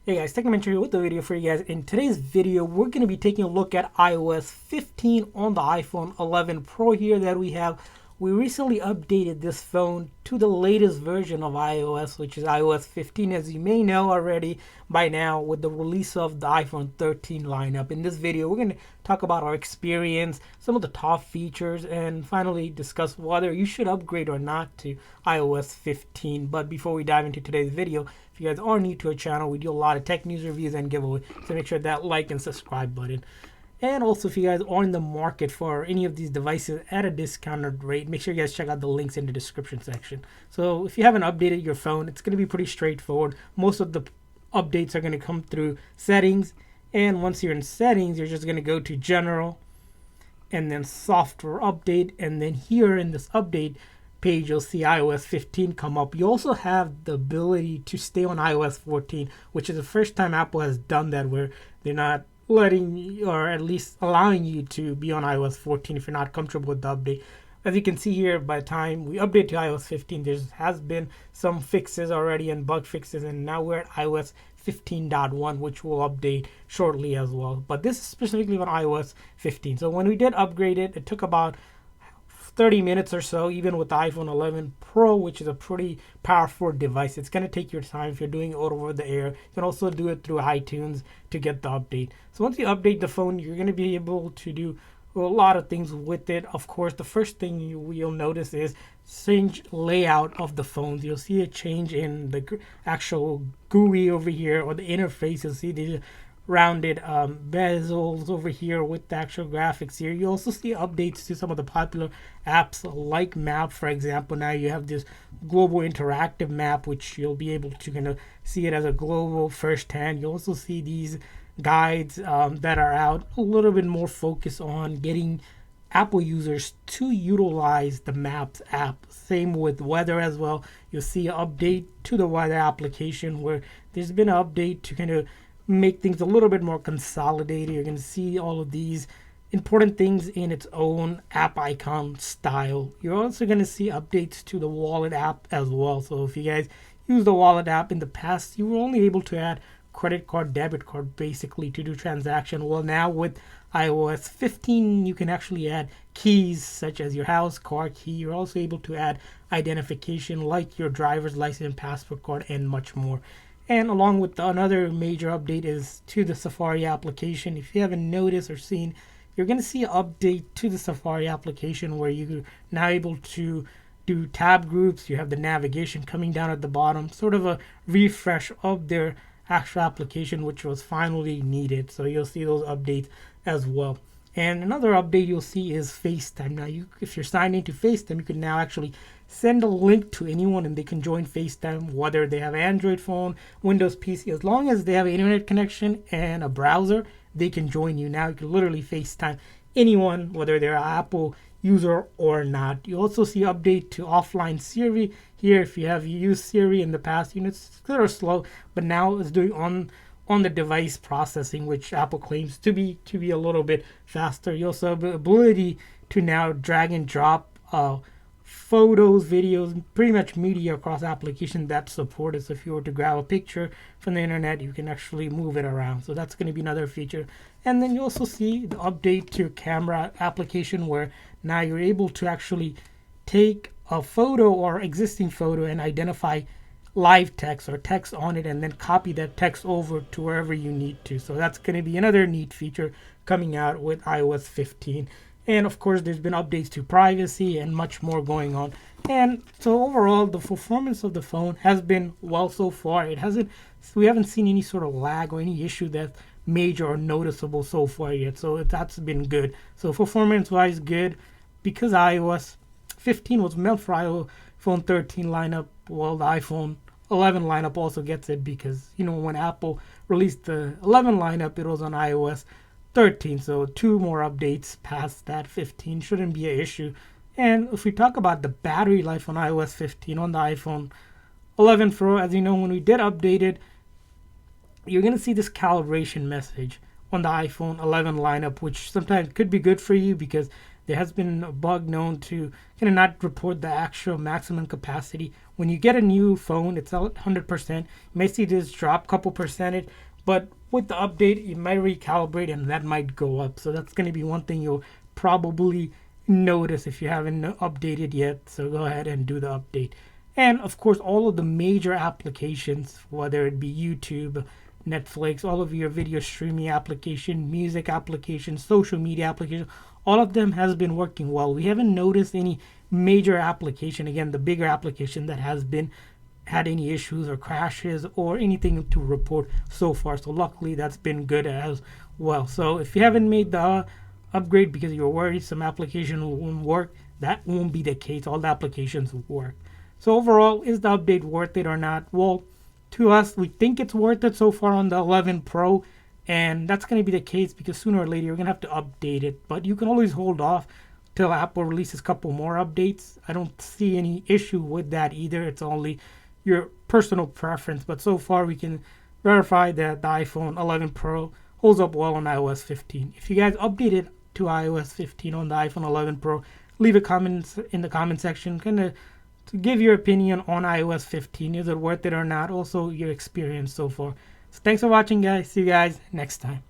Hey guys, Technomentary here with the video for you guys. In today's video, we're going to be taking a look at iOS 15 on the iPhone 11 Pro here that we have. We recently updated this phone to the latest version of iOS, which is iOS 15, as you may know already by now with the release of the iPhone 13 lineup. In this video, we're going to talk about our experience, some of the top features, and finally discuss whether you should upgrade or not to iOS 15. But before we dive into today's video, if you guys are new to our channel, we do a lot of tech news reviews and giveaways, so make sure that like and subscribe button. And also, if you guys are in the market for any of these devices at a discounted rate, make sure you guys check out the links in the description section. So if you haven't updated your phone, it's going to be pretty straightforward. Most of the updates are going to come through settings. And once you're in settings, you're just going to go to general and then software update. And then here in this update page, you'll see iOS 15 come up. You also have the ability to stay on iOS 14, which is the first time Apple has done that, where they're not letting you, or at least allowing you to be on iOS 14 if you're not comfortable with the update. As you can see here, by the time we update to iOS 15, there has been some fixes already and bug fixes, and now we're at iOS 15.1, which will update shortly as well. But this is specifically on iOS 15. So when we did upgrade it, it took about 30 minutes or so, even with the iPhone 11 Pro, which is a pretty powerful device. It's going to take your time if you're doing it over the air. You can also do it through iTunes to get the update. So once you update the phone, you're going to be able to do a lot of things with it. Of course, the first thing you'll notice is change layout of the phones. You'll see a change in the actual GUI over here, or the interface. You'll see the rounded bezels over here with the actual graphics here. You also see updates to some of the popular apps like Map, for example. Now you have this global interactive map, which you'll be able to kind of see it as a global firsthand. You also see these guides that are out, a little bit more focus on getting Apple users to utilize the Maps app. Same with weather as well. You'll see an update to the weather application, where there's been an update to kind of make things a little bit more consolidated. You're going to see all of these important things in its own app icon style. You're also going to see updates to the wallet app as well. So if you guys use the wallet app in the past, you were only able to add credit card, debit card basically to do transaction. Well, now with iOS 15, you can actually add keys such as your house, car key. You're also able to add identification like your driver's license, passport card, and much more. And along with another major update is to the Safari application. If you haven't noticed or seen, you're going to see an update to the Safari application where you're now able to do tab groups. You have the navigation coming down at the bottom, sort of a refresh of their actual application, which was finally needed. So you'll see those updates as well. And another update you'll see is FaceTime. Now, if you're signed into FaceTime, you can now actually send a link to anyone and they can join FaceTime, whether they have Android phone, Windows PC. As long as they have an internet connection and a browser, they can join you. Now you can literally FaceTime anyone, whether they're an Apple user or not. You also see update to offline Siri here. If you have used Siri in the past, it's a little slow, but now it's doing on the device processing, which Apple claims to be a little bit faster. You also have the ability to now drag and drop photos, videos, pretty much media across applications that support it. So if you were to grab a picture from the internet, you can actually move it around. So that's going to be another feature. And then you also see the update to your camera application, where now you're able to actually take a photo or existing photo and identify live text or text on it, and then copy that text over to wherever you need to. So that's going to be another neat feature coming out with iOS 15. And of course, there's been updates to privacy and much more going on. And so overall, the performance of the phone has been well so far. We haven't seen any sort of lag or any issue that's major or noticeable so far yet. So that's been good. So performance-wise, good. Because iOS 15 was meant for iPhone 13 lineup, well, the iPhone 11 lineup also gets it, because when Apple released the 11 lineup, it was on iOS 13, so 2 more updates past that 15 shouldn't be an issue. And if we talk about the battery life on iOS 15 on the iPhone 11 Pro, as you know, when we did update it, you're going to see this calibration message on the iPhone 11 lineup, which sometimes could be good for you because there has been a bug known to kind of not report the actual maximum capacity. When you get a new phone, it's at 100%. You may see this drop a couple percentage, but with the update, it might recalibrate and that might go up. So that's going to be one thing you'll probably notice if you haven't updated yet. So go ahead and do the update. And of course, all of the major applications, whether it be YouTube, Netflix, all of your video streaming application, music applications, social media applications, all of them has been working well. We haven't noticed any major application, again, the bigger application that has been had any issues or crashes or anything to report so far. So luckily that's been good as well. So if you haven't made the upgrade because you're worried some application won't work, that won't be the case. All the applications will work. So overall, is the update worth it or not? Well, to us, we think it's worth it so far on the 11 Pro, and that's going to be the case because sooner or later you're going to have to update it. But you can always hold off till Apple releases a couple more updates. I don't see any issue with that either. It's only your personal preference. But so far, we can verify that the iPhone 11 Pro holds up well on iOS 15. If you guys updated to iOS 15 on the iPhone 11 Pro, leave a comment in the comment section, kind of to give your opinion on iOS 15. Is it worth it or not? Also, your experience so far. So thanks for watching, guys. See you guys next time.